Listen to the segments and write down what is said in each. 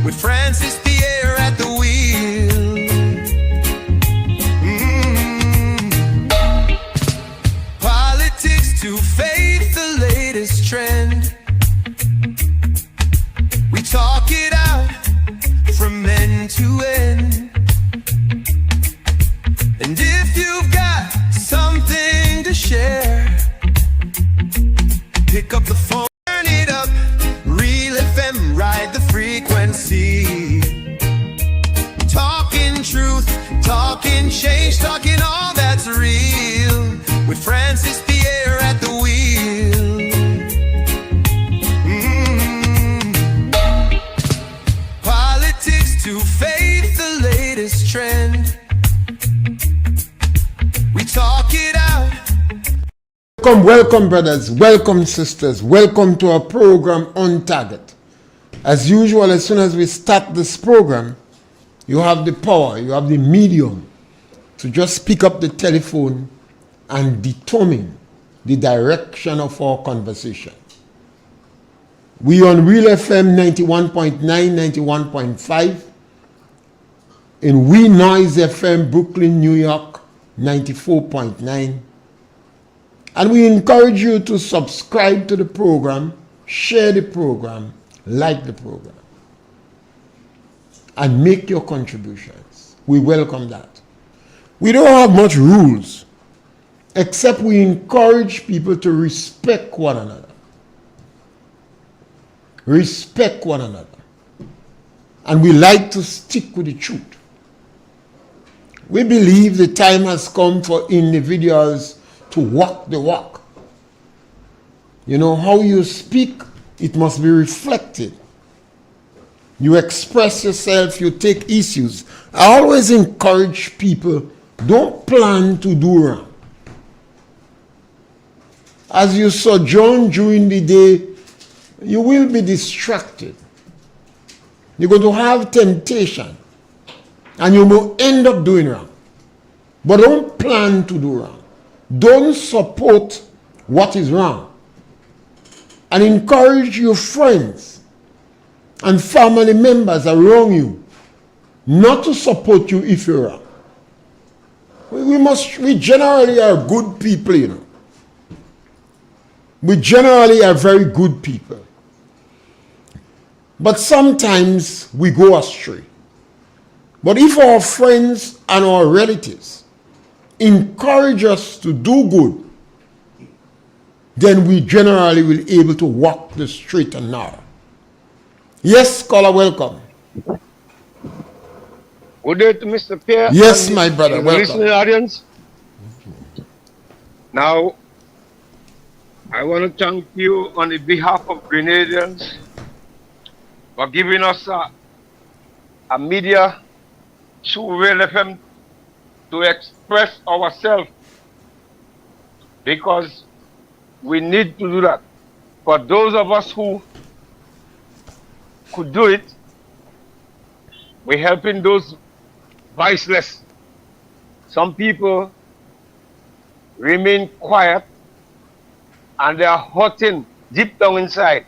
with Francis Pierre at the wheel. Politics to faith, the latest trend. We talk it out from end to end. And if you've got something to share, pick up the phone, turn it up. Real FM, ride the frequency. Talking truth, talking change, talking all that's real. With Francis Pierre at the wheel. Politics to faith, the latest trend. We talk it out. Welcome brothers, welcome sisters, welcome to our program On Target. As usual, as soon as we start this program, you have the power, you have the medium to just pick up the telephone and determine the direction of our conversation. We on Real FM 91.9, 91.5, in We Noise FM, Brooklyn, New York, 94.9. And we encourage you to subscribe to the program, share the program, like the program, and make your contributions. We welcome that. We don't have much rules, except we encourage people to respect one another. Respect one another. And we like to stick with the truth. We believe the time has come for individuals to walk the walk. You know, how you speak, it must be reflected. You express yourself, you take issues. I always encourage people, don't plan to do wrong. As you sojourn during the day, you will be distracted. You're going to have temptation, and you will end up doing wrong. But don't plan to do wrong. Don't support what is wrong. And encourage your friends and family members around you not to support you if you're wrong. We generally are good people, you know. We generally are very good people. But sometimes we go astray. But if our friends and our relatives encourage us to do good, then we generally will be able to walk the straight and narrow. Yes, caller, welcome. Good day to Mr. Pierre. Yes, my brother, welcome. Listening audience. Now, I want to thank you on the behalf of Grenadians for giving us a media through Real FM to express ourselves, because we need to do that. For those of us who could do it, we're helping those voiceless. Some people remain quiet and they are hurting deep down inside.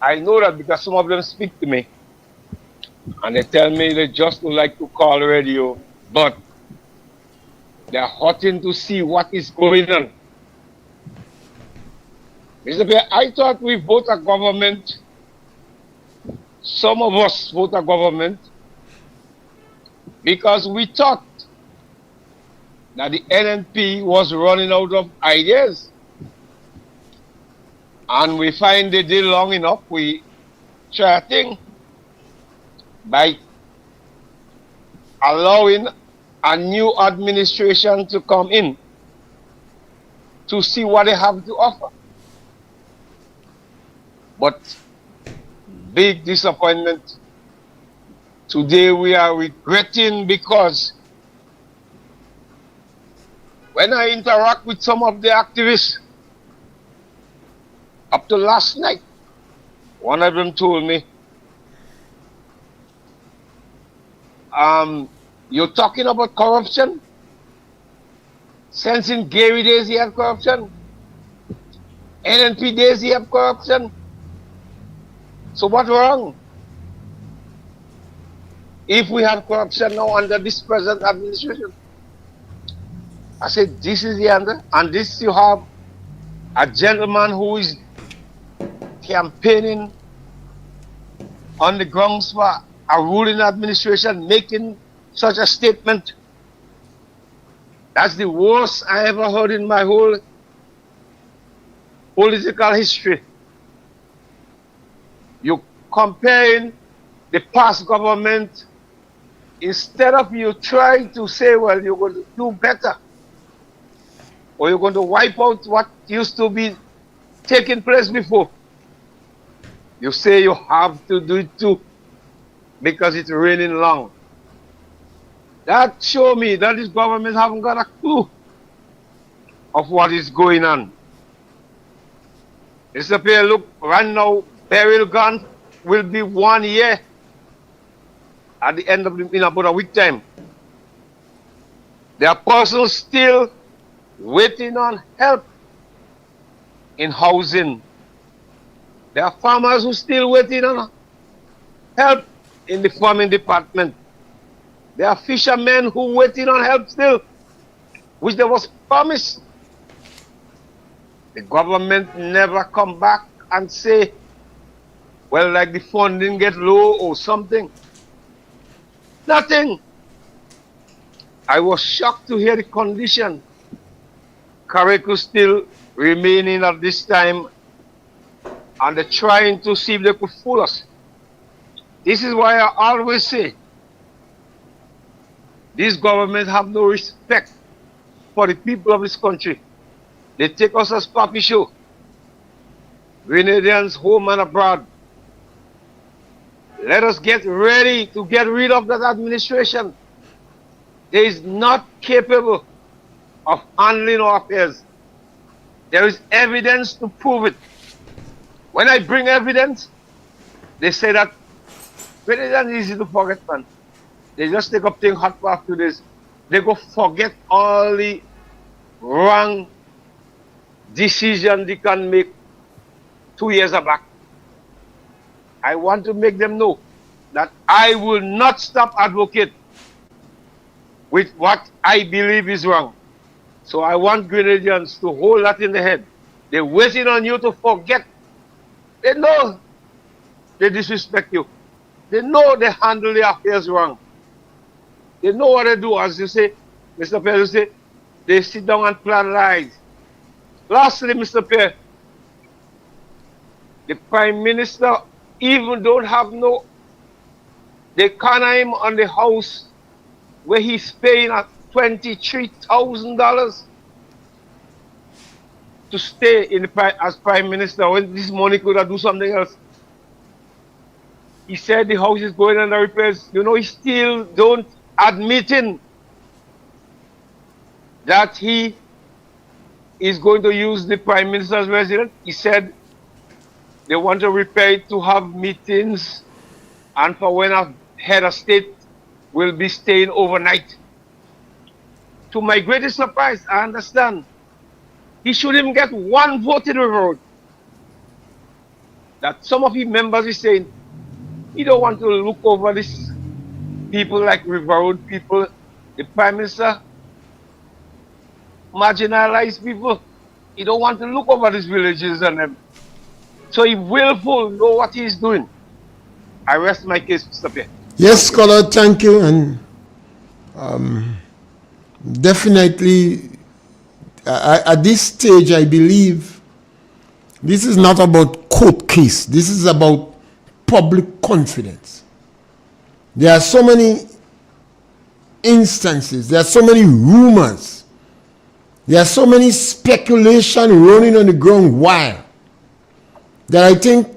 I know that because some of them speak to me and they tell me they just don't like to call radio, but they're hurting to see what is going on. Mr. Pierre, I thought we vote a government, some of us vote a government, because we thought that the NNP was running out of ideas. And we find they did long enough, we try a thing by allowing a new administration to come in to see what they have to offer. But big disappointment. Today we are regretting, because when I interact with some of the activists, up to last night, one of them told me, you're talking about corruption? Since in Gary days he had corruption? NNP days he had corruption? So what's wrong? if we have corruption now under this present administration. I said, this is the answer. And this you have a gentleman who is campaigning on the grounds for a ruling administration making such a statement. That's the worst I ever heard in my whole political history. You comparing the past government, instead of you trying to say, well, you're going to do better, or you're going to wipe out what used to be taking place before, you say you have to do it too because it's raining long. That show me that this government haven't got a clue of what is going on. Mr. Pierre, look, right now, burial ground will be 1 year at the end of in about a week time. There are persons still waiting on help in housing. There are farmers who still waiting on help in the farming department. There are fishermen who waiting on help still, which there was promised. The government never come back and say, well, like the funding get low or something. Nothing. I was shocked to hear the condition Kareku still remaining at this time, and they're trying to see if they could fool us. This is why I always say, this government have no respect for the people of this country. They take us as puppy show. Grenadians home and abroad. Let us get ready to get rid of that administration. They is not capable of handling our affairs. There is evidence to prove it. When I bring evidence, they say that Grenadians is easy to forget, man. They just take up things hot for after this. They go forget all the wrong decision they can make 2 years back. I want to make them know that I will not stop advocate with what I believe is wrong. So I want Grenadians to hold that in the head. They're waiting on you to forget. They know they disrespect you. They know they handle their affairs wrong. They know what they do. As you say, Mr. Pierre, you say, they sit down and plan lies. Lastly, Mr. Pierre, the Prime Minister even don't have no, they corner him on the house where he's paying at $23,000 to stay in the, as Prime Minister when this money could have do something else. He said the house is going under repairs. You know, he still don't admitting that he is going to use the Prime Minister's residence. He said they want to repair it to have meetings and for when a head of state will be staying overnight. To my greatest surprise, I understand he shouldn't even get one vote in the road. That some of his members is saying he don't want to look over this people like River Road people, the Prime Minister, marginalized people. He don't want to look over these villages and them. So he willful know what he's doing. I rest my case, Mr. Pierre. Yes, scholar, thank you. And definitely, at this stage, I believe this is not about court case. This is about public confidence. There are so many instances, there are so many rumors, there are so many speculation running on the ground wild that I think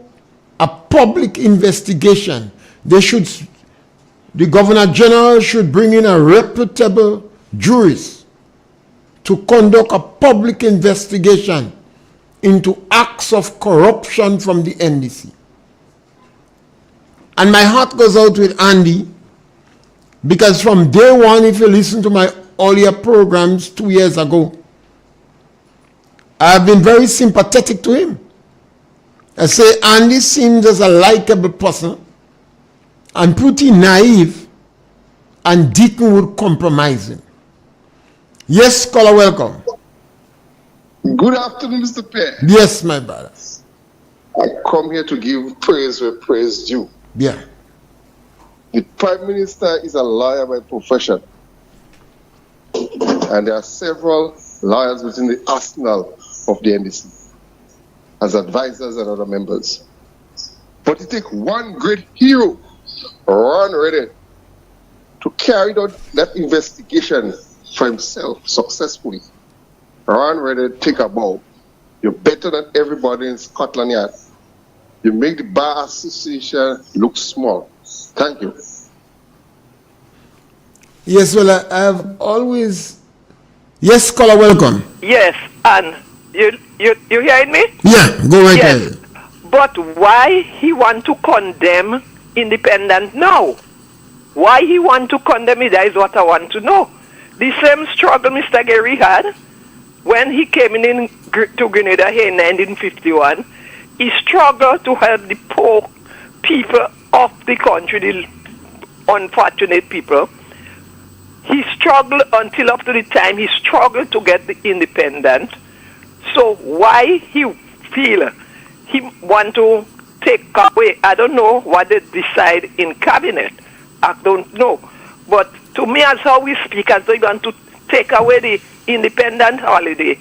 a public investigation, the Governor General should bring in a reputable jurist to conduct a public investigation into acts of corruption from the NDC. And my heart goes out with Andy, because from day one, if you listen to my earlier programs 2 years ago, I've been very sympathetic to him. I say Andy seems as a likable person and pretty naive and Deacon would compromise him. Yes, caller, welcome. Good afternoon, Mr. Pierre. Yes, my brother. I come here to give praise where praise due. Yeah. The Prime Minister is a lawyer by profession. And there are several lawyers within the arsenal of the NDC as advisors and other members. But it takes one great hero, Ron Reddit, to carry out that investigation for himself successfully. Ron Reddit, take a bow. You're better than everybody in Scotland Yard. You make the Bar Association look small. Thank you. Yes, well, I have always... Yes, caller, welcome. Yes, and you hearing me? Yeah, go right Yes. ahead. But why he want to condemn independent now? Why he want to condemn it, that is what I want to know. The same struggle Mr. Gary had when he came in to Grenada here in 1951. He struggled to help the poor people of the country, the unfortunate people. He struggled until up to the time he struggled to get the independent. So why he feel he want to take away, I don't know what they decide in cabinet. I don't know. But to me, as how we speak, as they want to take away the independent holiday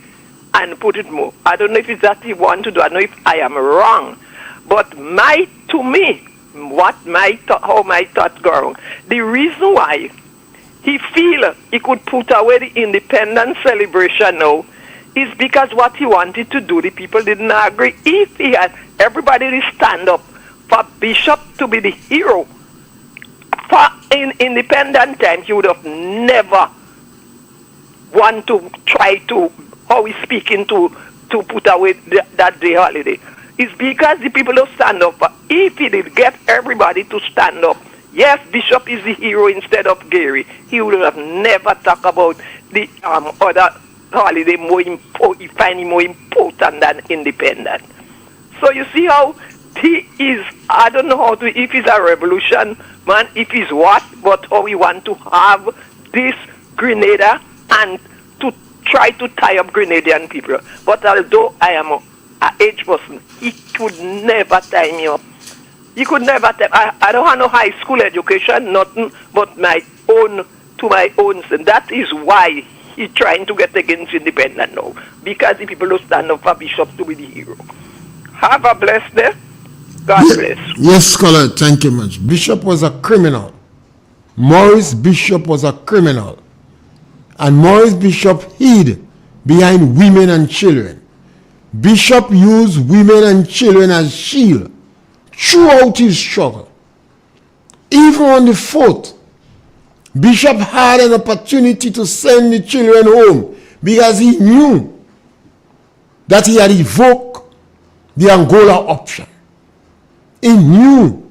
and put it more. I don't know if it's that he want to do. I don't know if I am wrong. But to me, how my thought go wrong. The reason why he feel he could put away the independence celebration now is because what he wanted to do, the people didn't agree. If he had everybody to stand up for Bishop to be the hero, for in independent time, he would have never want to try to, how he's speaking to put away that day holiday. It's because the people don't stand up. If he did get everybody to stand up, yes, Bishop is the hero instead of Gary, he would have never talked about the other holiday he find it more important than independent. So you see how he is, I don't know how to, if he's a revolution man, if he's what, but how he want to have this Grenada and to try to tie up Grenadian people. But although I am an age person, he could never tie me up. He could never tie. I don't have no high school education, nothing but my own, to my own son. That is why he's trying to get against independent now. Because the people don't stand up for Bishop to be the hero. Have a blessed day. God bless. Yes, scholar, thank you much. Bishop was a criminal. Maurice Bishop was a criminal. And Maurice Bishop hid behind women and children. Bishop used women and children as shield throughout his struggle. Even on the 4th, Bishop had an opportunity to send the children home because he knew that he had evoked the Angola option. He knew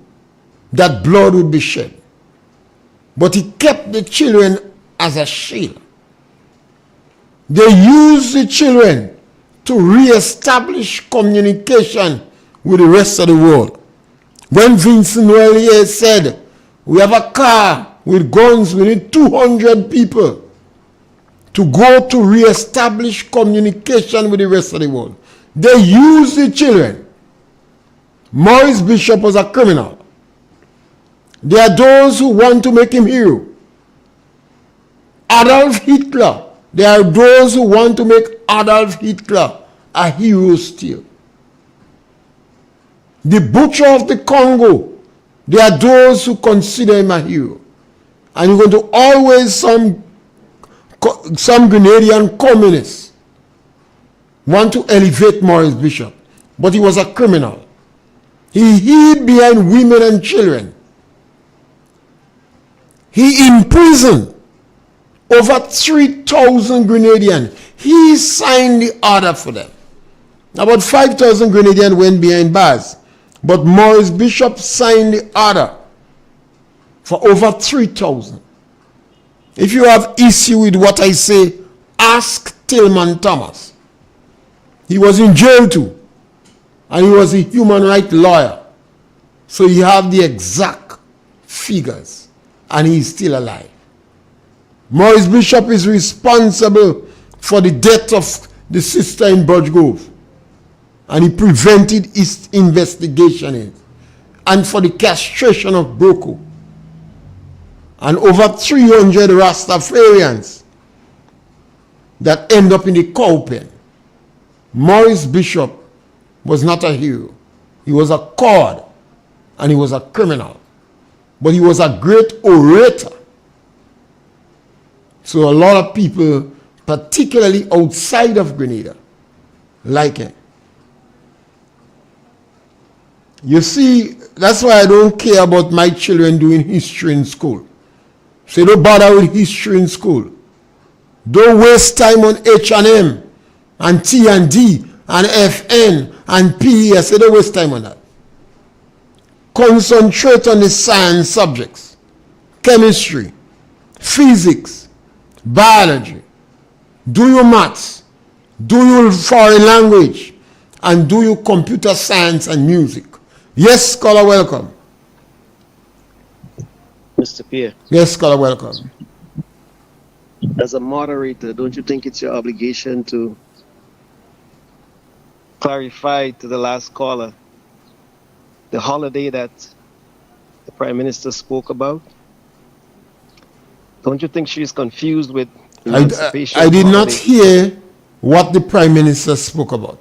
that blood would be shed. But he kept the children as a shield. They used the children to re-establish communication with the rest of the world. When Vincent Wellier said, we have a car with guns, we need 200 people to go to re-establish communication with the rest of the world. They used the children. Maurice Bishop was a criminal. There are those who want to make him hero. Adolf Hitler. There are those who want to make Adolf Hitler a hero still. The butcher of the Congo. There are those who consider him a hero. And you're going to always some Grenadian communists want to elevate Maurice Bishop. But he was a criminal. He hid behind women and children. He imprisoned over 3,000 Grenadians. He signed the order for them. About 5,000 Grenadians went behind bars. But Maurice Bishop signed the order for over 3,000. If you have issue with what I say, ask Tillman Thomas. He was in jail too. And he was a human rights lawyer. So you have the exact figures. And he is still alive. Maurice Bishop is responsible for the death of the sister in Birch Grove. And he prevented his investigation in it. And for the castration of Boko. And over 300 Rastafarians that end up in the cow pen. Maurice Bishop was not a hero. He was a coward and he was a criminal. But he was a great orator. So a lot of people, particularly outside of Grenada, like him. You see, that's why I don't care about my children doing history in school. So don't bother with history in school. Don't waste time on H&M and T&D and FN and PE. I say don't waste time on that. Concentrate on the science subjects. Chemistry, physics, biology. Do your maths. Do your foreign language. And do your computer science and music. Yes, scholar, welcome. Mr. Pierre, Yes, scholar, welcome. as a moderator, don't you think it's your obligation to clarify to the last caller the holiday that the Prime Minister spoke about? Don't you think she's confused with emancipation? I did not holiday? hear what the Prime Minister spoke about.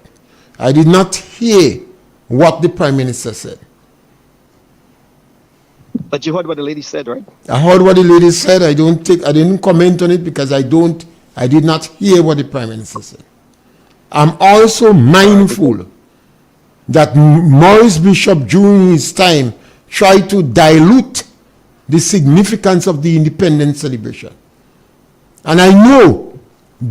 I did not hear what the Prime Minister said. But you heard what the lady said, right? I heard what the lady said. I didn't comment on it because I did not hear what the Prime Minister said. I'm also mindful that Maurice Bishop during his time tried to dilute the significance of the independence celebration. And I know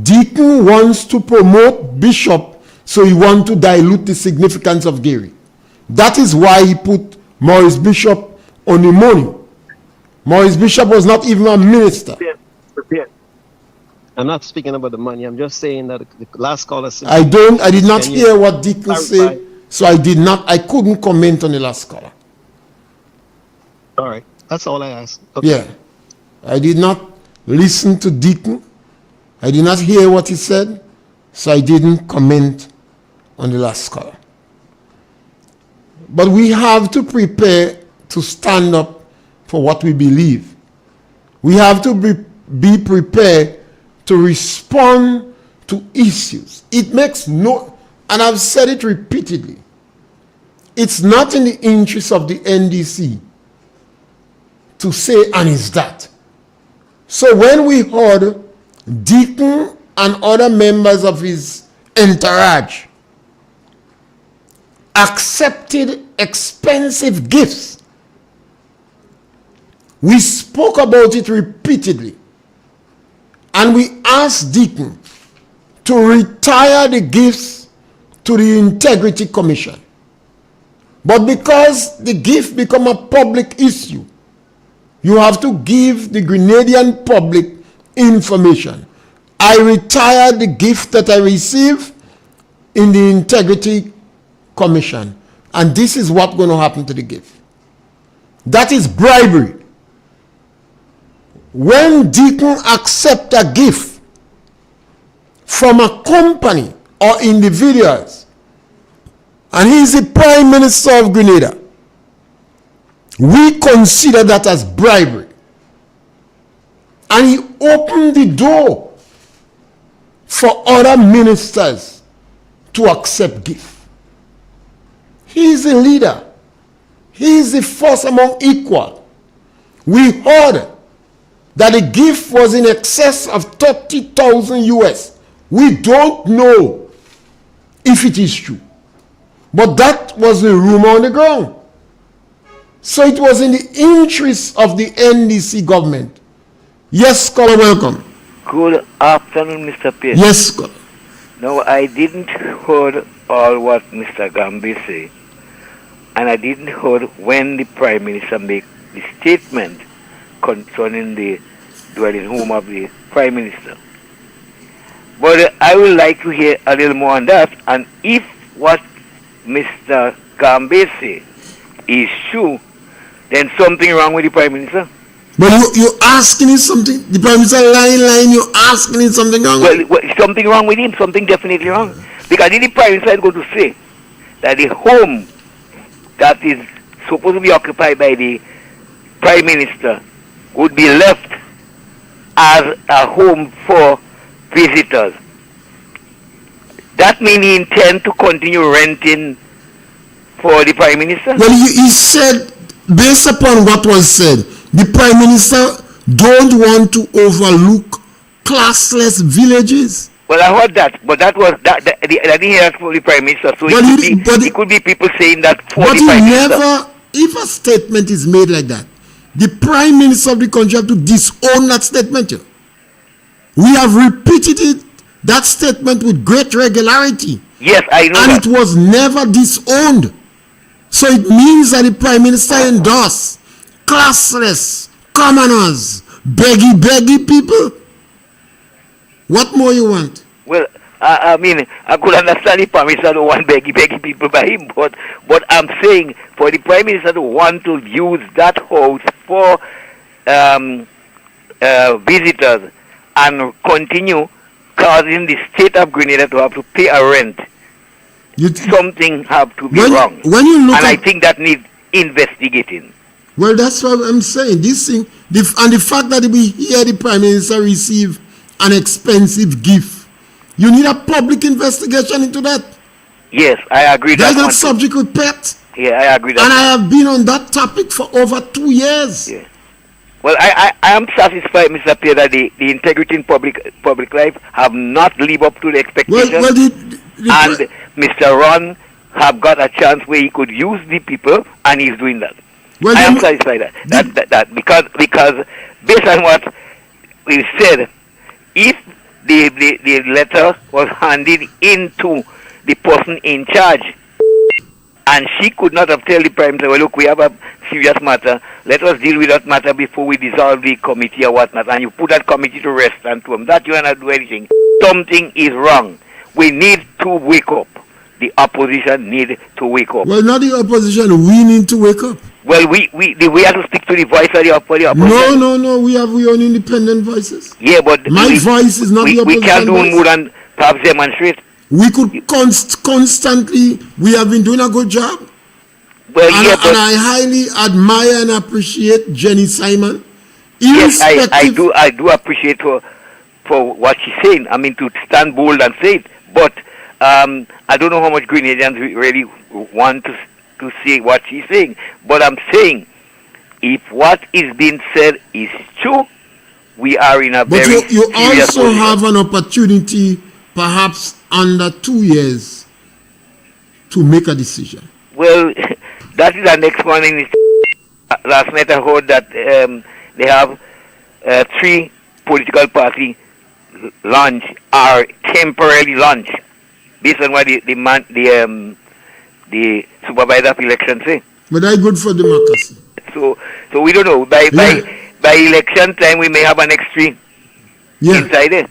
Deacon wants to promote Bishop, so he wants to dilute the significance of Gary. That is why he put Maurice Bishop on the money. Maurice Bishop was not even a minister. Pierre. I'm not speaking about the money. I'm just saying that the last caller said. I did not Can hear you what Deacon clarify? said, so I couldn't comment on the last caller. All right. That's all I asked. Okay. Yeah. I did not listen to Deacon. I did not hear what he said, so I didn't comment on the last caller. But we have to prepare to stand up for what we believe. We have to be prepared to respond to issues. It makes no, and I've said it repeatedly, it's not in the interest of the NDC to say, and is that. So when we heard Deacon and other members of his entourage accepted expensive gifts, we spoke about it repeatedly. And we asked Deacon to retire the gifts to the Integrity Commission. But because the gift become a public issue, you have to give the Grenadian public information. I retired the gift that I received in the Integrity Commission. And this is what's going to happen to the gift. That is bribery. When Deacon accepts a gift from a company or individuals, and he is the Prime Minister of Grenada, we consider that as bribery. And he opened the door for other ministers to accept gift. He is a leader. He is the first among equal. We heard that the gift was in excess of 30,000 US. We don't know if it is true. But that was the rumor on the ground. So it was in the interest of the NDC government. Yes, scholar, welcome. Good afternoon, Mr. Pierre. Yes, scholar. No, I didn't heard all what Mr. Gambi say. And I didn't heard when the Prime Minister make the statement concerning the dwelling home of the Prime Minister. But I would like to hear a little more on that. And if what Mr. Gambi say is true, then something wrong with the Prime Minister. But you asking him something? The Prime Minister lying, you asking him something wrong? Well, something wrong with him, something definitely wrong. Because if the Prime Minister is going to say that the home that is supposed to be occupied by the Prime Minister would be left as a home for visitors, that means he intends to continue renting for the Prime Minister? Well, he said, based upon what was said, the Prime Minister don't want to overlook classless villages. Well, I heard that, but that was I didn't hear that for the Prime Minister. So Well, it could be people saying that for But the he Prime Minister. never, if a statement is made like that, the Prime Minister of the country have to disown that statement. You know. We have repeated that statement with great regularity. Yes, I know And that. it was never disowned. So it means that the Prime Minister endorsed classless, commoners, beggy people. What more you want? Well, I mean, I could understand the Prime Minister don't want beggy people by him, but I'm saying for the Prime Minister to want to use that house for visitors and continue causing the state of Grenada to have to pay a rent, something have to be wrong. When you look and I think that needs investigating. Well, that's what I'm saying. This thing, and the fact that we hear the Prime Minister receive an expensive gift, you need a public investigation into that. Yes, I agree. That's that not one subject with pet. Yeah, I agree. That And I have been on that topic for over 2 years. Yeah. Well, I am satisfied, Mr. Pierre, that the integrity in public life have not lived up to the expectations. And Mr. Ron have got a chance where he could use the people, and he's doing that. Well, I am satisfied that because based on what we said, if the letter was handed into the person in charge, and she could not have told the Prime Minister, well, look, we have a serious matter, let us deal with that matter before we dissolve the committee or whatnot, and you put that committee to rest and to them, that you cannot do anything. Something is wrong. We need to wake up. The opposition need to wake up. Well, not the opposition, we need to wake up. Well, we have to speak to the voice of the opposition. No, we have our own independent voices. Yeah, but my voice is not the opposition. We can't do voice. more than perhaps demonstrate. We could constantly, we have been doing a good job. Well, and, yeah, and I highly admire and appreciate Jenny Simon. Yes, I do appreciate her for what she's saying. I mean, to stand bold and say it. But I don't know how much Grenadians really want to say what she's saying. But I'm saying, if what is being said is true, we are in a very serious you also position. have an opportunity, perhaps under 2 years, to make a decision. Well, that is the next one. Last night I heard that they have 3 political party launch or temporarily launch based on what the supervisor of election say. But that's good for democracy. So we don't know. By election time we may have an next 3 inside there.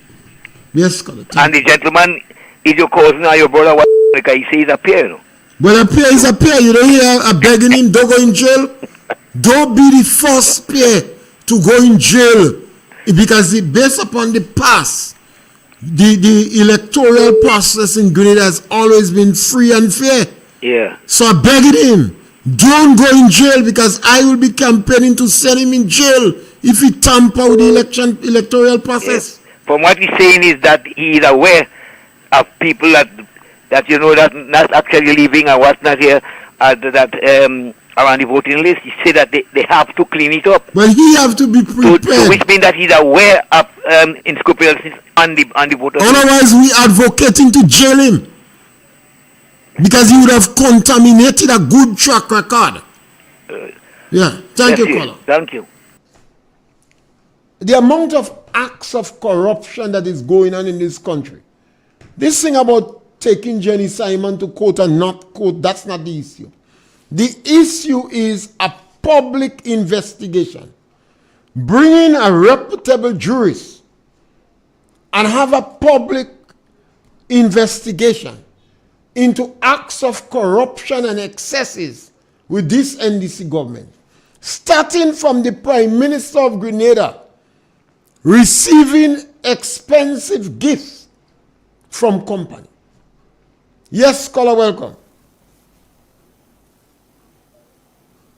Yes, Scott. And the gentleman is your cousin or your brother. What he says a Pierre, you know. Well, a Pierre is a Pierre. You don't hear a begging him, don't go in jail. Don't be the first Pierre to go in jail. Because based upon the past, the electoral process in Grenada has always been free and fair. Yeah. So I begged him, don't go in jail, because I will be campaigning to send him in jail if he tamper with the electoral process. Yes. From what he's saying is that he is aware of people that you know that not actually living and what's not here around the voting list. He said that they have to clean it up. Well, he have to be prepared. Which means that he's aware of inscrupulousness on the voter list. Otherwise, we advocating to jail him, because he would have contaminated a good track record. Thank you, caller. Thank you. The amount of acts of corruption that is going on in this country. This thing about taking Jenny Simon to court and not court, that's not the issue. The issue is a public investigation. Bring in a reputable jurist and have a public investigation into acts of corruption and excesses with this NDC government. starting from the Prime Minister of Grenada receiving expensive gifts from company. Yes, scholar, welcome.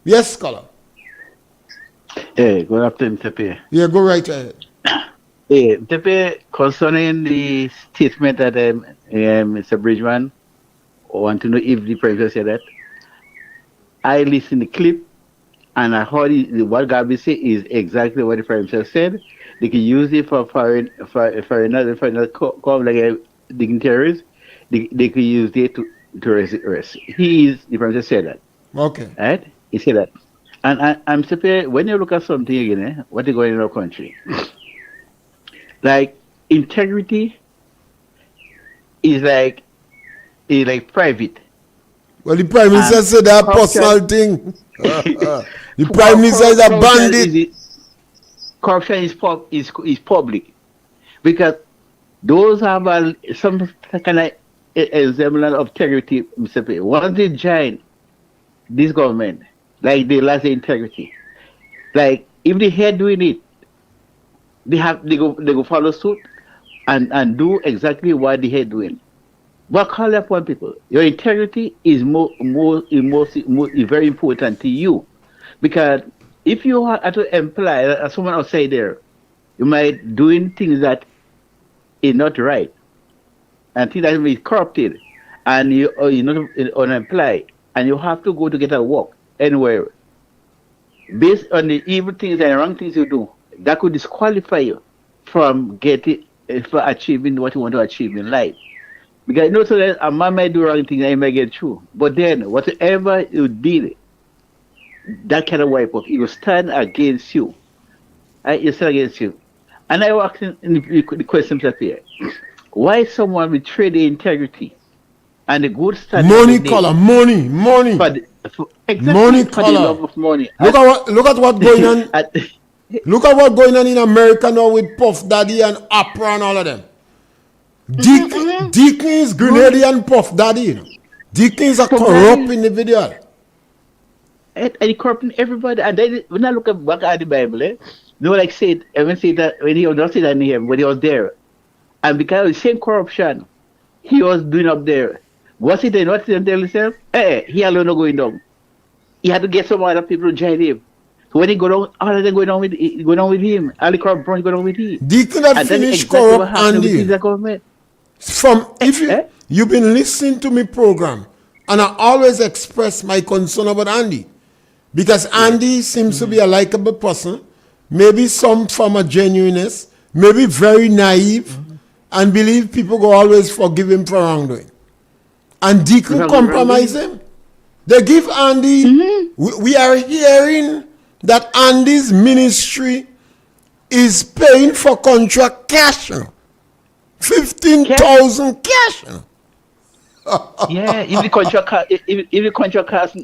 Yes, scholar. Hey, good afternoon, Tepe. Yeah, go right ahead. Hey, Tepe, concerning the statement that Mr. Bridgman, I want to know if the President said that. I listened to the clip and I heard what Gabi said is exactly what the Prime Minister said. They can use it for another like dignitaries. They could use it to arrest. The Prime Minister said that. Okay. Right? He said that. And I'm surprised when you look at something again, what is going on in our country. Like integrity is like private. Well, the Prime Minister said that personal thing. The Prime Minister is a bandit. Corruption is public. Because those have some kind of semblance of integrity, Mr. P. Once they join this government, like they lost the integrity. Like if they head doing it, they go follow suit and do exactly what they head doing. But call upon people. Your integrity is very important to you, because if you are to employ someone outside there, you might doing things that is not right, and things that is corrupted, and you're not unemployed, and you have to go to get a work anywhere. Based on the evil things and wrong things you do, that could disqualify you from getting for achieving what you want to achieve in life. Because you know, so that a man might do wrong things and he might get through. But then, whatever you did, that kind of wipe up, it will stand against you. It will stand against you. And I was asking the questions up here. Why someone betray the integrity and the good standing? Money, color, money. Exactly Money, for the color. love of money. Look at what going on. Look at what going on in America now with Puff Daddy and Oprah and all of them. Deacon is Grenadian Puff Daddy. You know. Deacon is a corrupt individual. And he corrupting everybody. And then when I look back at the Bible, no, like said, even say that when he was not saying that in him, when he was there, and because of the same corruption he was doing up there, was he then what he tell himself? He alone not going down. He had to get some other people to join him. So when he go down, all of them go down with him. All the corruption go down with him. Deacon had finished corrupt Andy. If you've been listening to me program, and I always express my concern about Andy, because Andy seems to be a likable person, maybe some form of genuineness, maybe very naive, and believe people will always forgive him for wrongdoing. And Deacon compromise him. They give Andy, we are hearing that Andy's ministry is paying for contract cash. 15,000 cash. Yeah, if the contract costs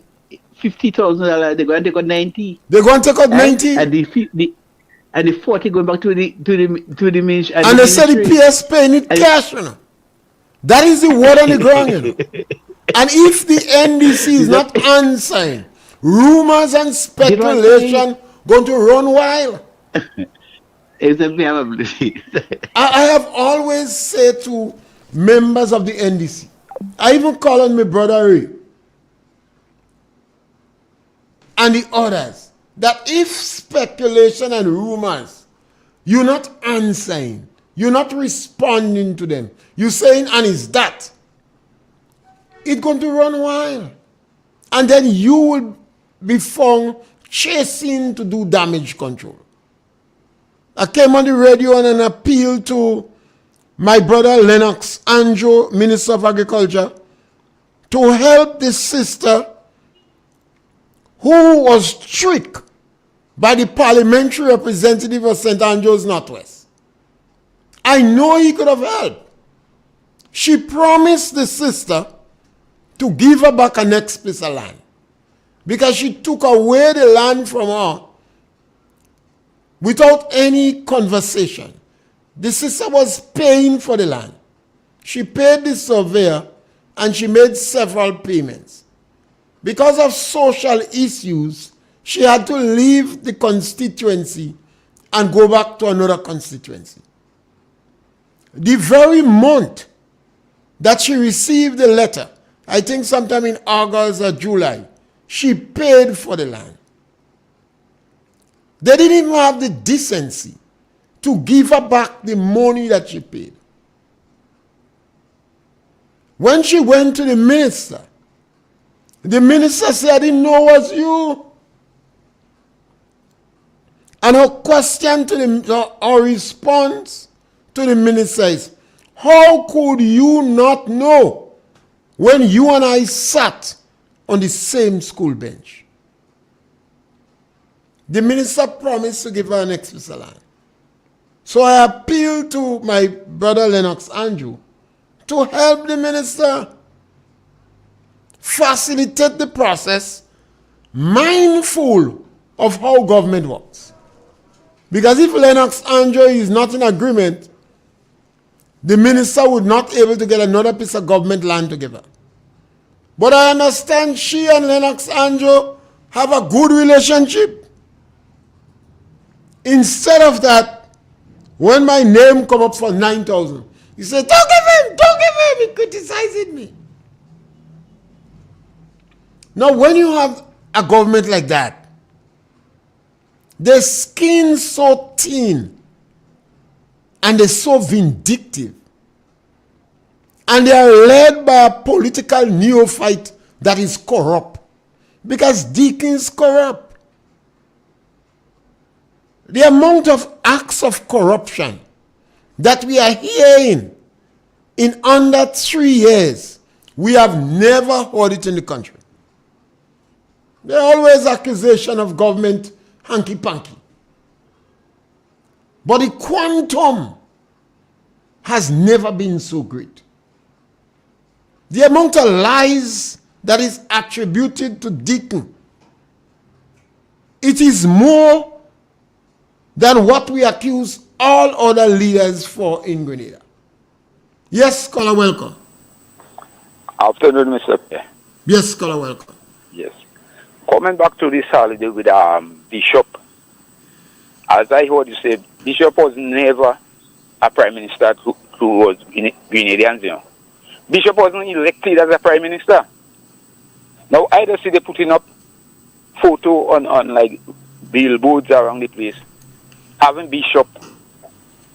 $50,000, they're going to take out 90. They're going to take out 90, and the 40 going back to the ministry. And they said the PS paying it cash. That is the word on the ground. And if the NDC is not answering, rumors and speculation going to run wild. I have always said to members of the NDC, I even call on my brother Ray and the others, that if speculation and rumors, you're not answering, you're not responding to them, you're saying, and it's that, it's going to run wild. And then you will be found chasing to do damage control. I came on the radio and an appeal to my brother Lennox Andrew, Minister of Agriculture, to help this sister who was tricked by the parliamentary representative of St. Andrews Northwest. I know he could have helped. She promised the sister to give her back her next piece of land, because she took away the land from her without any conversation. The sister was paying for the land. She paid the surveyor and she made several payments. Because of social issues, she had to leave the constituency and go back to another constituency. The very month that she received the letter, I think sometime in August or July, she paid for the land. They didn't even have the decency to give her back the money that she paid. When she went to the minister said, I didn't know it was you. And her question to her response to the minister is, how could you not know when you and I sat on the same school bench? The minister promised to give her an extra land. So I appeal to my brother Lennox Andrew to help the minister facilitate the process, mindful of how government works. Because if Lennox Andrew is not in agreement, the minister would not be able to get another piece of government land together. But I understand she and Lennox Andrew have a good relationship. Instead of that, when my name come up for 9,000, he said, don't give him, he criticizing me. Now, when you have a government like that, their skin so thin, and they're so vindictive, and they are led by a political neophyte that is corrupt, because Deacon is corrupt. The amount of acts of corruption that we are hearing in under 3 years, we have never heard it in the country. There are always accusations of government hanky-panky. But the quantum has never been so great. The amount of lies that is attributed to Deacon, it is more than what we accuse all other leaders for in Grenada. Yes, caller, welcome. Afternoon, Mr. Pierre. Yes, caller, welcome. Yes. Coming back to this holiday with Bishop, as I heard you say, Bishop was never a prime minister who was Grenadians, you know. Bishop wasn't elected as a prime minister. Now, I just see they putting up photo on like billboards around the place, having Bishop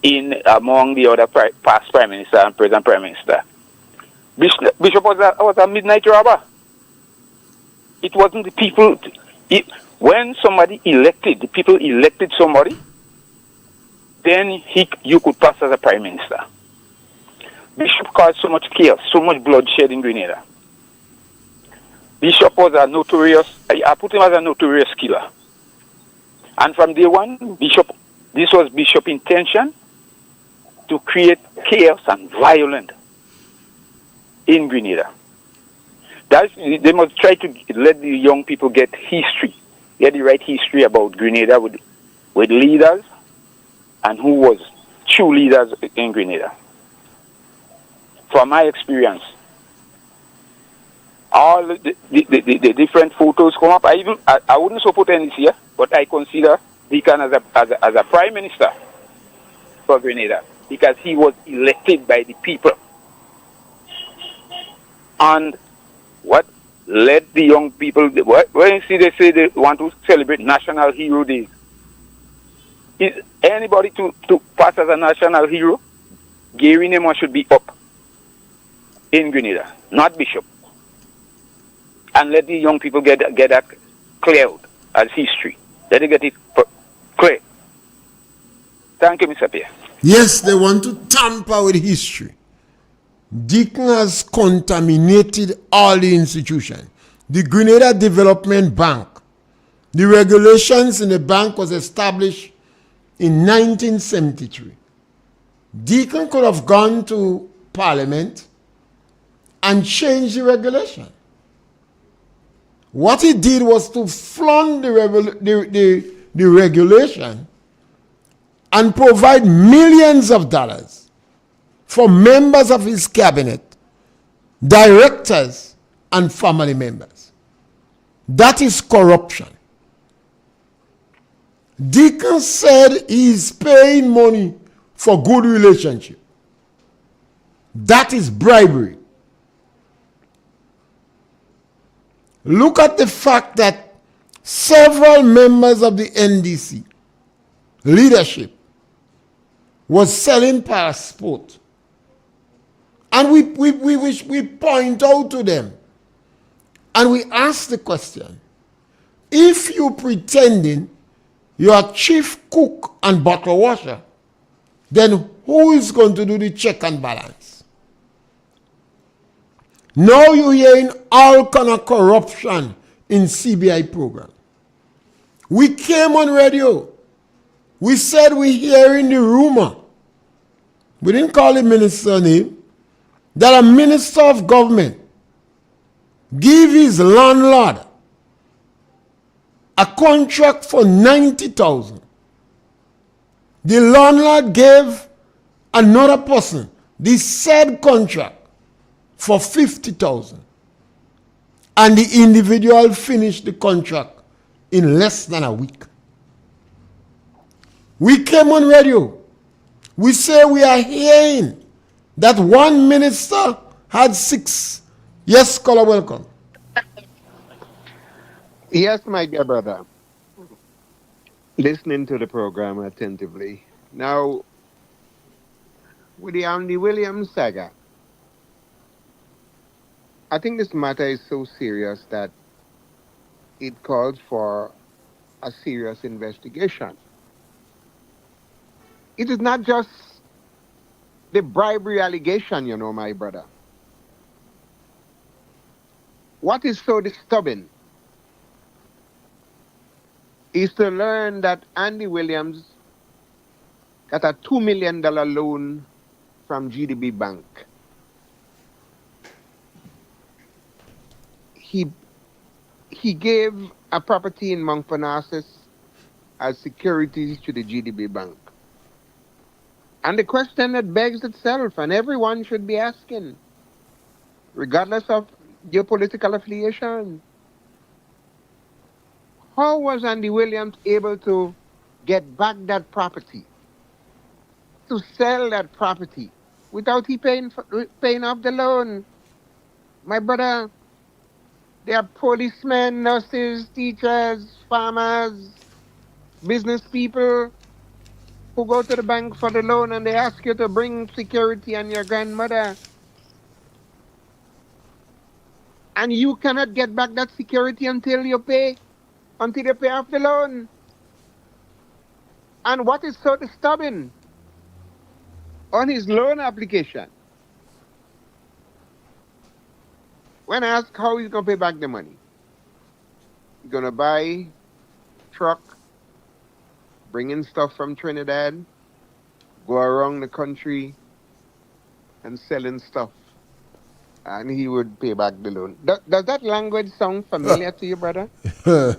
in among the other past prime minister and present prime minister. Bishop was a midnight robber. It wasn't the people. When somebody elected, the people elected somebody, then you could pass as a prime minister. Bishop caused so much chaos, so much bloodshed in Grenada. Bishop was a notorious, I put him as a notorious killer. And from day one, this was Bishop's intention to create chaos and violence in Grenada. They must try to let the young people get the right history about Grenada with leaders and who was true leaders in Grenada. From my experience, all the different photos come up. I wouldn't support any here, but I consider Deacon as a prime minister for Grenada because he was elected by the people. And what led the young people, when you see they say they want to celebrate National Hero Days, is anybody to pass as a national hero, Gary Nemo should be up in Grenada, not Bishop. And let the young people get that cleared as history. Let them get it clear. Thank you, Mr. Pierre. Yes, they want to tamper with history. Deacon has contaminated all the institutions. The Grenada Development Bank, the regulations in the bank was established in 1973. Deacon could have gone to Parliament and changed the regulation. What he did was to flaunt the regulation and provide millions of dollars for members of his cabinet, directors, and family members. That is corruption. Deacon said he's paying money for good relationship. That is bribery. Look at the fact that several members of the NDC leadership was selling passport. And we point out to them and we ask the question, if you pretending you are chief cook and bottle washer, then who is going to do the check and balance? Now you're hearing all kind of corruption in CBI program. We came on radio. We said we hearing the rumor. We didn't call the minister name. That a minister of government give his landlord a contract for 90,000. The landlord gave another person the said contract for 50,000. And the individual finished the contract in less than a week. We came on radio. We say we are hearing that one minister had 6. Yes, caller, welcome. Yes, my dear brother. Listening to the program attentively. Now, with the Andy Williams saga, I think this matter is so serious that it calls for a serious investigation. It is not just the bribery allegation, you know, my brother. What is so disturbing is to learn that Andy Williams got a $2 million loan from GDB Bank. He gave a property in Mount Parnassus as security to the GDB Bank. And the question that begs itself, and everyone should be asking, regardless of your political affiliation, how was Andy Williams able to get back that property, to sell that property, without he paying off the loan? My brother, there are policemen, nurses, teachers, farmers, business people who go to the bank for the loan and they ask you to bring security and your grandmother. And you cannot get back that security until you pay off the loan. And what is so disturbing, on his loan application, when asked how he's going to pay back the money, he's going to buy truck, bring in stuff from Trinidad, go around the country and selling stuff, and he would pay back the loan. Does that language sound familiar to you, brother? Does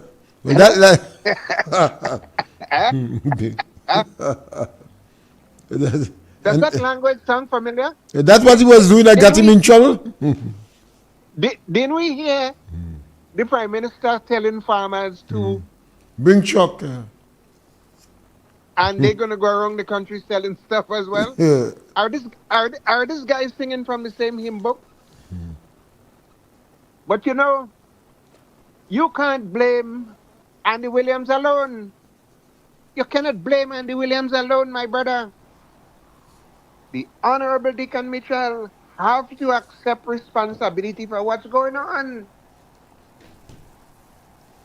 that language sound familiar? That's what he was doing that got him in trouble? Didn't we hear the Prime Minister telling farmers to bring truck? And they're going to go around the country selling stuff as well? Are these guys singing from the same hymn book? But you know, you can't blame Andy Williams alone. You cannot blame Andy Williams alone, my brother. The Honorable Deacon Mitchell have to accept responsibility for what's going on.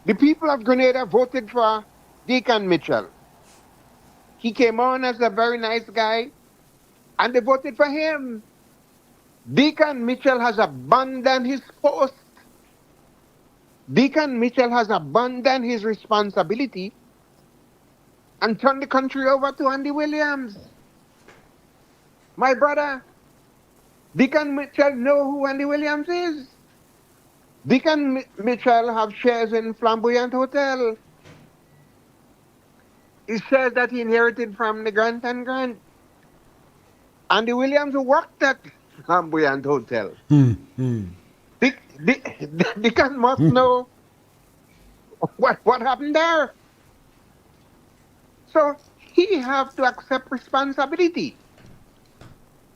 The people of Grenada voted for Deacon Mitchell. He came on as a very nice guy, and they voted for him. Deacon Mitchell has abandoned his post. Deacon Mitchell has abandoned his responsibility and turned the country over to Andy Williams. My brother, Deacon Mitchell know who Andy Williams is. Deacon Mitchell have shares in Flamboyant Hotel. He shares that he inherited from the Grant and Grant. Andy Williams worked at Flamboyant Hotel. Deacon must know what happened there. So he have to accept responsibility.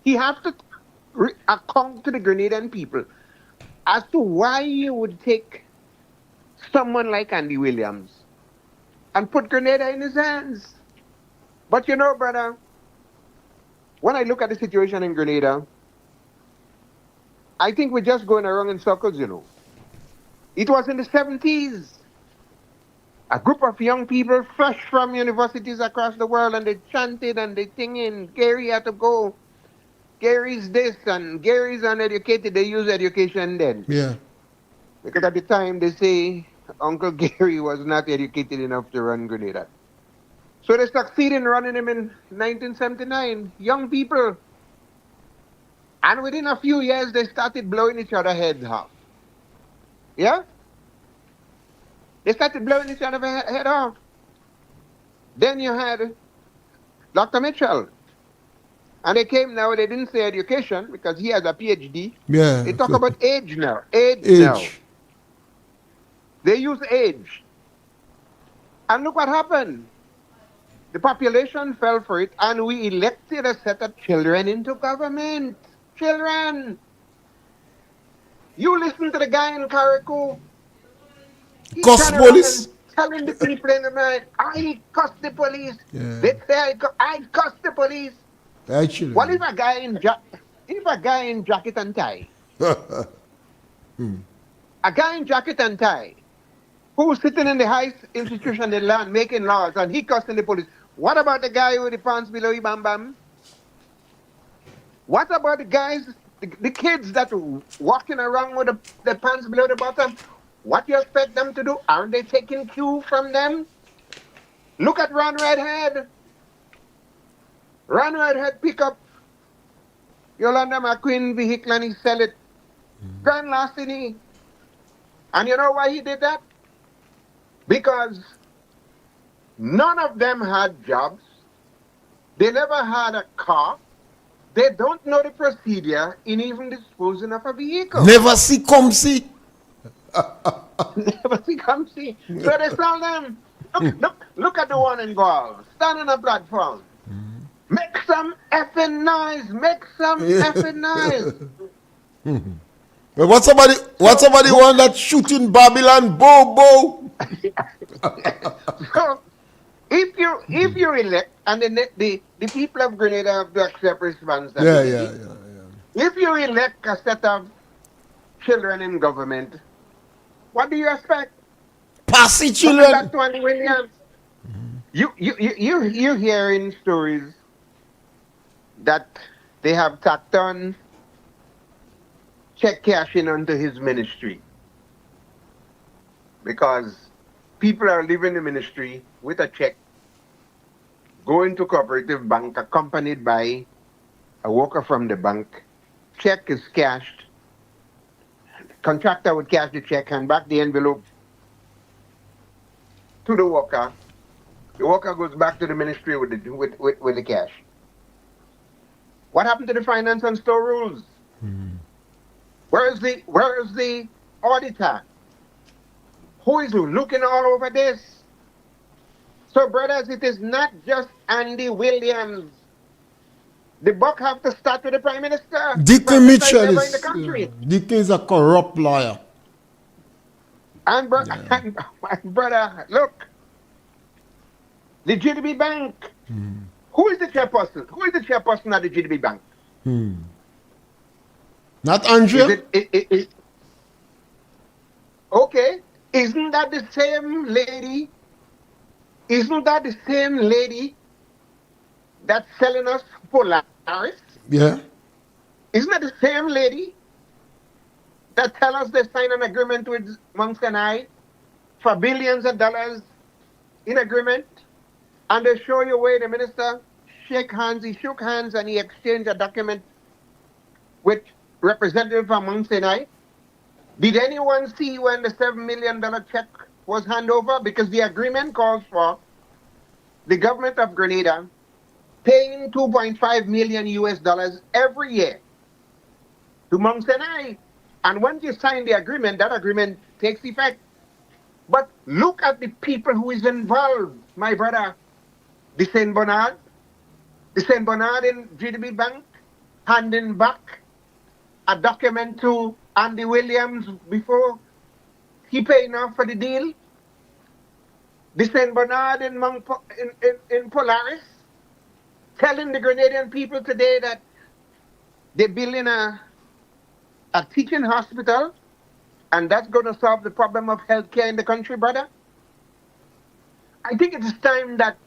He have to account to the Grenadian people as to why you would take someone like Andy Williams and put Grenada in his hands. But you know, brother, when I look at the situation in Grenada, I think we're just going around in circles, you know. It was in the 70s. A group of young people fresh from universities across the world and they chanted and they singing, Gary had to go. Gary's this and Gary's uneducated. They use education then. Yeah. Because at the time they say Uncle Gary was not educated enough to run Grenada. So they succeeded in running him in 1979. Young people. And within a few years, they started blowing each other heads off. Yeah? They started blowing each other head off. Then you had Dr. Mitchell. And they came now, they didn't say education because he has a PhD. Yeah. They talk about age now. Age now. Age. They use age. And look what happened. The population fell for it, and we elected a set of children into government. Children. You listen to the guy in Carrico. He Cuss turn around police. and telling the people in the mind, I cuss the police. Yeah. They say I cuss the police. Actually. What if a guy in jacket and tie? A guy in jacket and tie who's sitting in the highest institution in the land making laws and he cussing the police. What about the guy with the pants below his bam bam? What about the guys, the kids that walking around with the pants below the bottom? What do you expect them to do? Aren't they taking cue from them? Look at Ron Redhead. Ron Redhead pick up Yolanda McQueen vehicle and he sell it. Grand larceny. And you know why he did that? Because none of them had jobs. They never had a car. They don't know the procedure in even disposing of a vehicle. Never see come see. Never see come see. So they sell them. Look at the one involved. Stand on a platform. Make some effing noise. Make some effing noise. But what's somebody one that shooting Babylon bo? So if you elect and the people of Grenada have to accept responsibility. Yeah. If you elect a set of children in government, what do you expect? Passy children. Back to Andy Williams. You're hearing stories that they have tacked on check cashing onto his ministry because people are leaving the ministry with a check, going to cooperative bank accompanied by a worker from the bank. Check is cashed. Contractor would cash the check, hand back the envelope to the worker. The worker goes back to the ministry with the cash. What happened to the finance and store rules? Where is the auditor? Who is looking all over this? So, brothers, it is not just Andy Williams. The buck have to start with the Prime Minister. Dickie Mitchell in the is country. Dickie is a corrupt lawyer. And, brother, look. The GDB Bank. Who is the chairperson? Who is the chairperson at the GDB Bank? Not Andrea? Okay. Isn't that the same lady? Isn't that the same lady that's selling us Polaris? Yeah. Isn't that the same lady that tell us they signed an agreement with Monks and I for billions of dollars in agreement? And they show you where the minister he shook hands and he exchanged a document with representative from Mount Sinai. Did anyone see when the $7 million check was handed over? Because the agreement calls for the government of Grenada paying 2.5 million US dollars every year to Mount Sinai. And once you sign the agreement, that agreement takes effect. But look at the people who is involved, my brother. the St. Bernard in GDB Bank handing back a document to Andy Williams before he paying off for the deal. The St. Bernard in Polaris telling the Grenadian people today that they're building a teaching hospital and that's going to solve the problem of healthcare in the country, brother. I think it is time that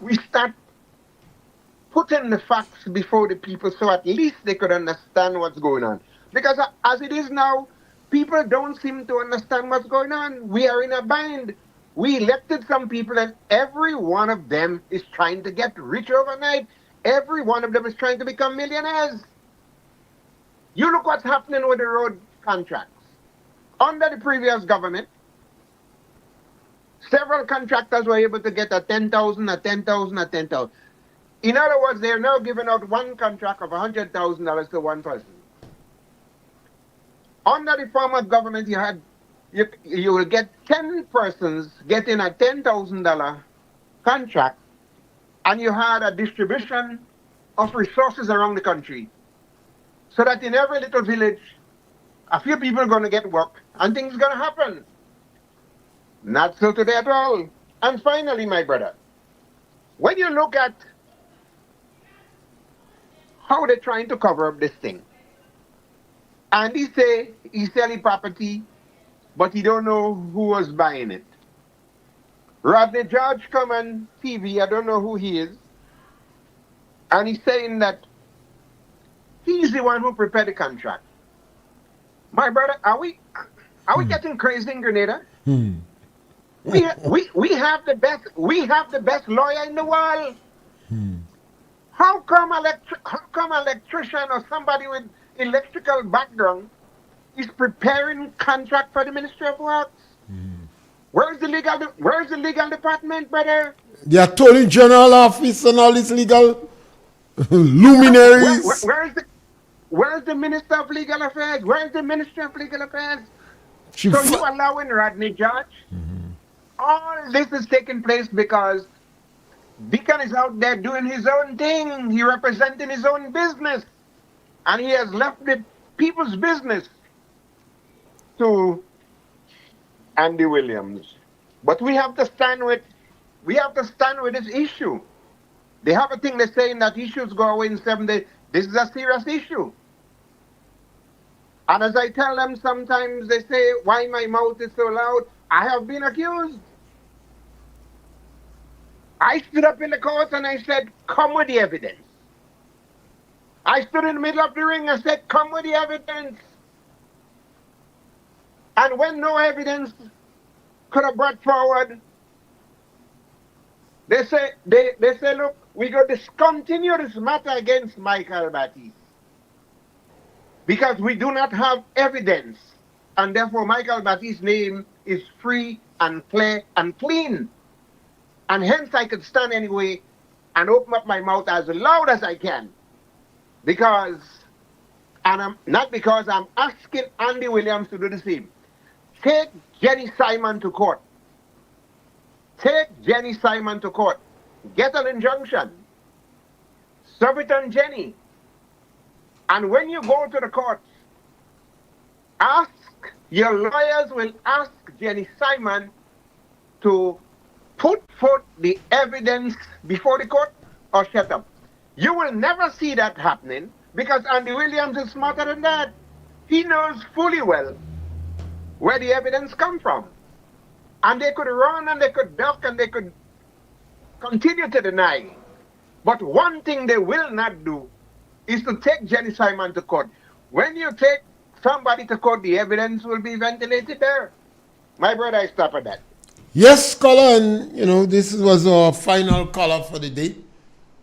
we start putting the facts before the people so at least they could understand what's going on. Because as it is now, people don't seem to understand what's going on. We are in a bind. We elected some people and every one of them is trying to get rich overnight. Every one of them is trying to become millionaires. You look what's happening with the road contracts. Under the previous government, several contractors were able to get a 10,000, a 10,000, a 10,000. In other words, they're now giving out one contract of $100,000 to one person. Under the former government, you will get 10 persons getting a $10,000 contract, and you had a distribution of resources around the country, so that in every little village, a few people are going to get work, and things are going to happen. Not so today at all. And finally, my brother, when you look at how they're trying to cover up this thing, and he say he's selling property, but he don't know who was buying it. Rodney George come on TV, I don't know who he is, and he's saying that he's the one who prepared the contract. My brother, are we getting crazy in Grenada? We have the best lawyer in the world. How come electrician or somebody with electrical background is preparing contract for the Ministry of Works? Where's the legal department, brother? The Attorney General office and all these legal luminaries. Where's the Minister of Legal Affairs? Where's the Ministry of Legal Affairs? So you allowing Rodney George? All this is taking place because Deacon is out there doing his own thing. He representing his own business. And he has left the people's business to Andy Williams. But we have to stand with this issue. They have a thing they're saying that issues go away in 7 days. This is a serious issue. And as I tell them sometimes, they say, why my mouth is so loud? I have been accused. I stood up in the court and I said, come with the evidence. I stood in the middle of the ring and said, come with the evidence. And when no evidence could have brought forward, they say, look, we got to discontinue this matter against Michael Baptiste because we do not have evidence, and therefore Michael Baptiste's name is free and clear and clean. And hence I could stand anyway and open up my mouth as loud as I can because, not because I'm asking Andy Williams to do the same. Take Jenny Simon to court. Take Jenny Simon to court. Get an injunction. Serve it on Jenny. And when you go to the courts, your lawyers will ask Jenny Simon to put forth the evidence before the court or shut up. You will never see that happening because Andy Williams is smarter than that. He knows fully well where the evidence comes from. And they could run and they could duck and they could continue to deny. But one thing they will not do is to take Jenny Simon to court. When you take somebody to court, the evidence will be ventilated there. My brother, I stop at that. Yes, caller, and this was our final caller for the day.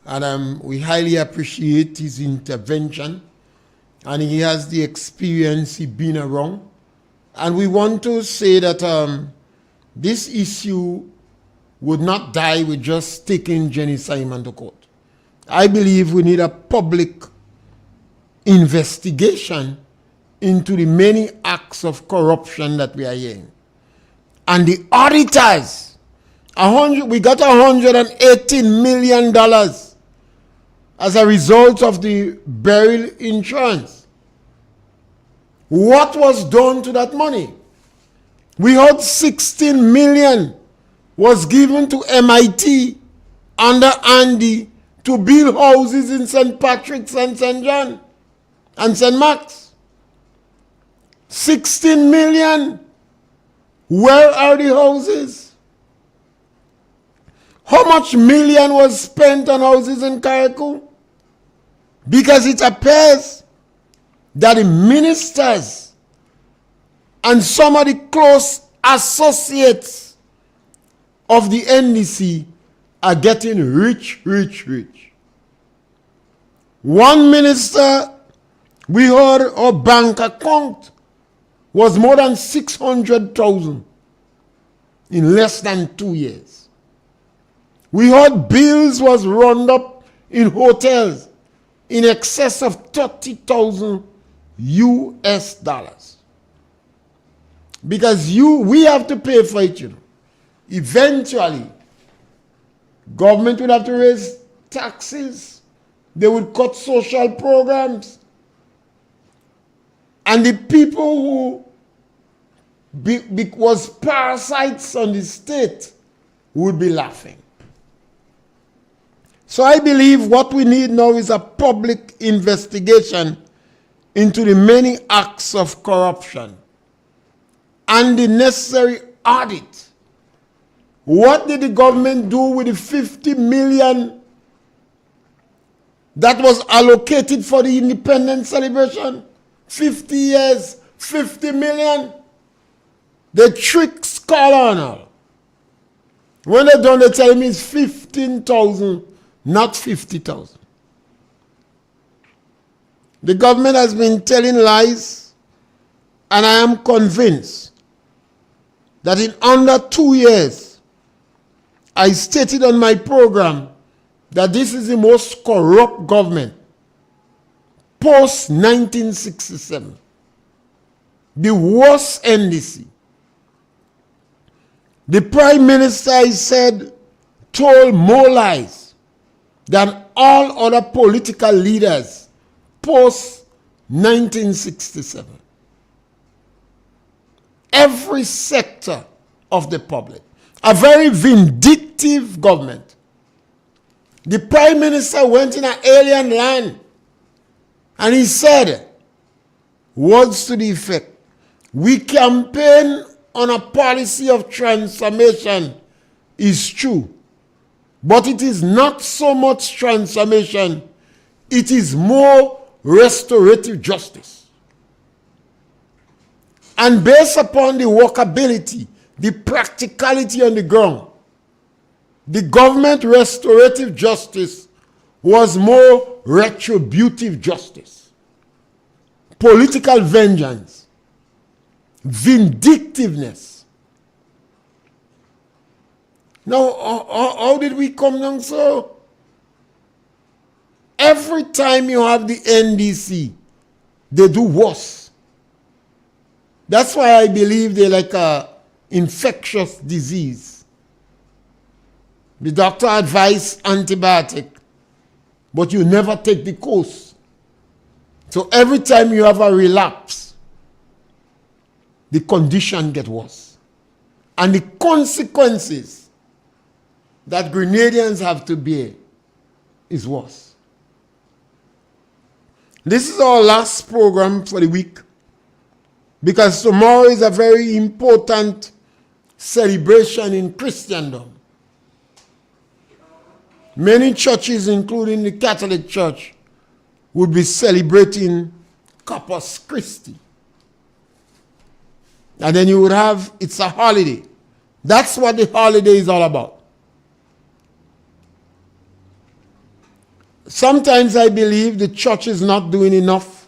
And we highly appreciate his intervention. And he has the experience, he's been around. And we want to say that this issue would not die with just taking Jenny Simon to court. I believe we need a public investigation into the many acts of corruption that we are hearing. And the auditors We got $118 million as a result of the burial insurance. What was done to that money? We heard 16 million was given to MIT under Andy to build houses in St. Patrick's and St. John and St. Mark's. 16 million. Where are the houses? How much million was spent on houses in Carriacou? Because it appears that the ministers and some of the close associates of the NDC are getting rich. One minister, we heard our bank account was more than 600,000 in less than 2 years. We heard bills was rounded up in hotels in excess of 30,000 US dollars. Because we have to pay for it, you know. Eventually, government would have to raise taxes. They would cut social programs. And the people who was parasites on the state would be laughing. So I believe what we need now is a public investigation into the many acts of corruption and the necessary audit. What did the government do with the 50 million that was allocated for the independence celebration? 50 years, 50 million. The tricks call on all. When they're done, they tell me it's 15,000, not 50,000. The government has been telling lies, and I am convinced that in under 2 years, I stated on my program that this is the most corrupt government post-1967. The worst NDC. The Prime Minister, I said, told more lies than all other political leaders post-1967. Every sector of the public. A very vindictive government. The Prime Minister went in an alien land and he said, words to the effect, we campaign on a policy of transformation is true, but it is not so much transformation, it is more restorative justice. And based upon the workability, the practicality on the ground, the government restorative justice was more retributive justice. Political vengeance, vindictiveness. Now, how did we come down so? Every time you have the NDC, they do worse. That's why I believe they're like a infectious disease. The doctor advised antibiotic, but you never take the course. So every time you have a relapse, the condition gets worse. And the consequences that Grenadians have to bear is worse. This is our last program for the week, because tomorrow is a very important celebration in Christendom. Many churches, including the Catholic Church, would be celebrating Corpus Christi. And then you would have, it's a holiday. That's what the holiday is all about. Sometimes I believe the church is not doing enough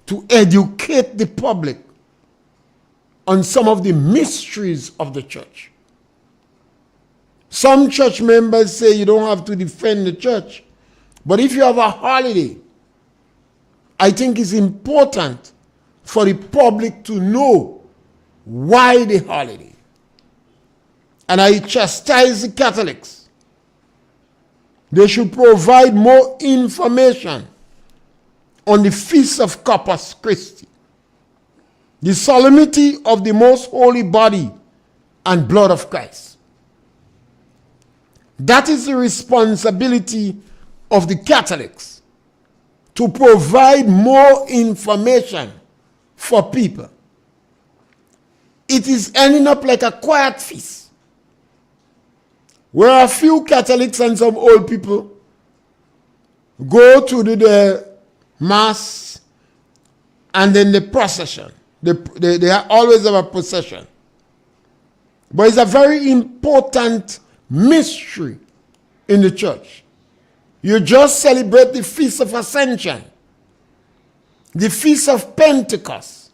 to educate the public on some of the mysteries of the church. Some church members say you don't have to defend the church. But if you have a holiday, I think it's important for the public to know why the holiday. and I chastise the Catholics. They should provide more information on the Feast of Corpus Christi, the solemnity of the most holy body and blood of Christ. That is the responsibility of the Catholics, to provide more information for people. It is ending up like a quiet feast, where a few Catholics and some old people go to the mass and then the procession. They always have a procession. But it's a very important mystery in the church. You just celebrate the Feast of Ascension, the Feast of Pentecost,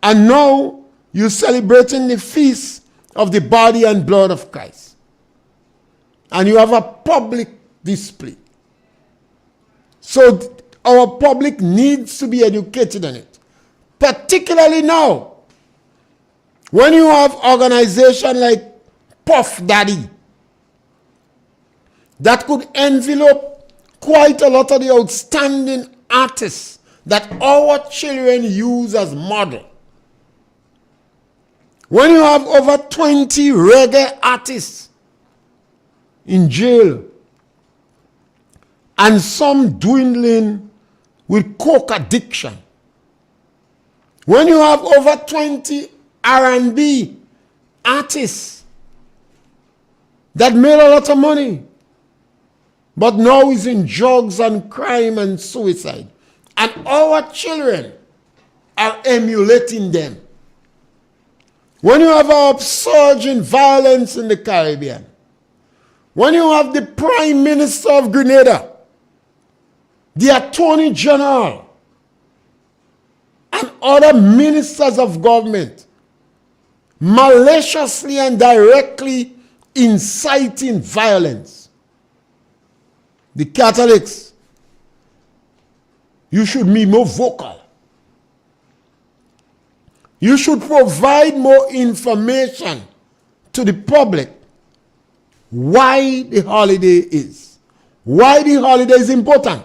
and now you're celebrating the Feast of the body and blood of Christ. And you have a public display. So our public needs to be educated on it. Particularly now, when you have organizations like Puff Daddy that could envelope quite a lot of the outstanding artists that our children use as model. When you have over 20 reggae artists in jail and some dwindling with coke addiction, when you have over 20 R&B artists that made a lot of money, but now is in drugs and crime and suicide, and our children are emulating them. When you have an upsurge in violence in the Caribbean, when you have the Prime Minister of Grenada, the Attorney General, and other ministers of government maliciously and directly inciting violence, the Catholics, you should be more vocal. You should provide more information to the public why the holiday is. Why the holiday is important.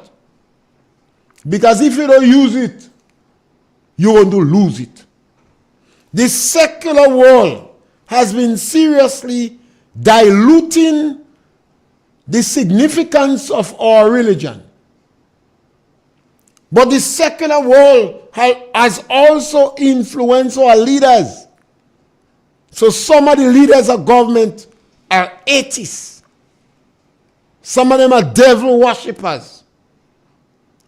Because if you don't use it, you're going to lose it. The secular world has been seriously diluting the significance of our religion. But the secular world has also influenced our leaders. So some of the leaders of government are atheists. Some of them are devil worshippers.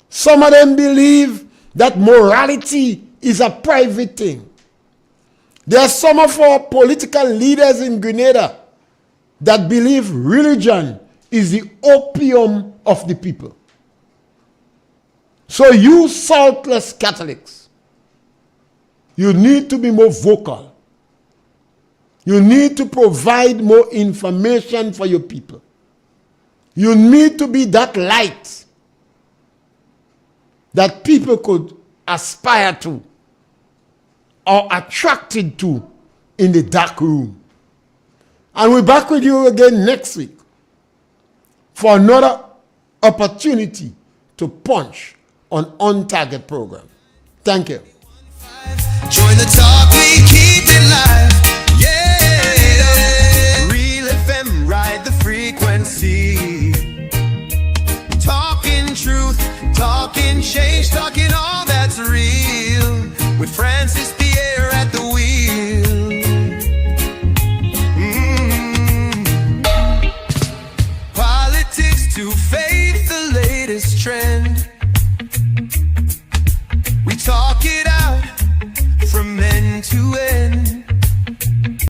Some of them believe that morality is a private thing. There are some of our political leaders in Grenada that believe religion is the opium of the people. So you saltless Catholics, you need to be more vocal. You need to provide more information for your people. You need to be that light that people could aspire to or attracted to in the dark room. And we're back with you again next week for another opportunity to punch on Target program. Thank you. Join the talk, we keep it live.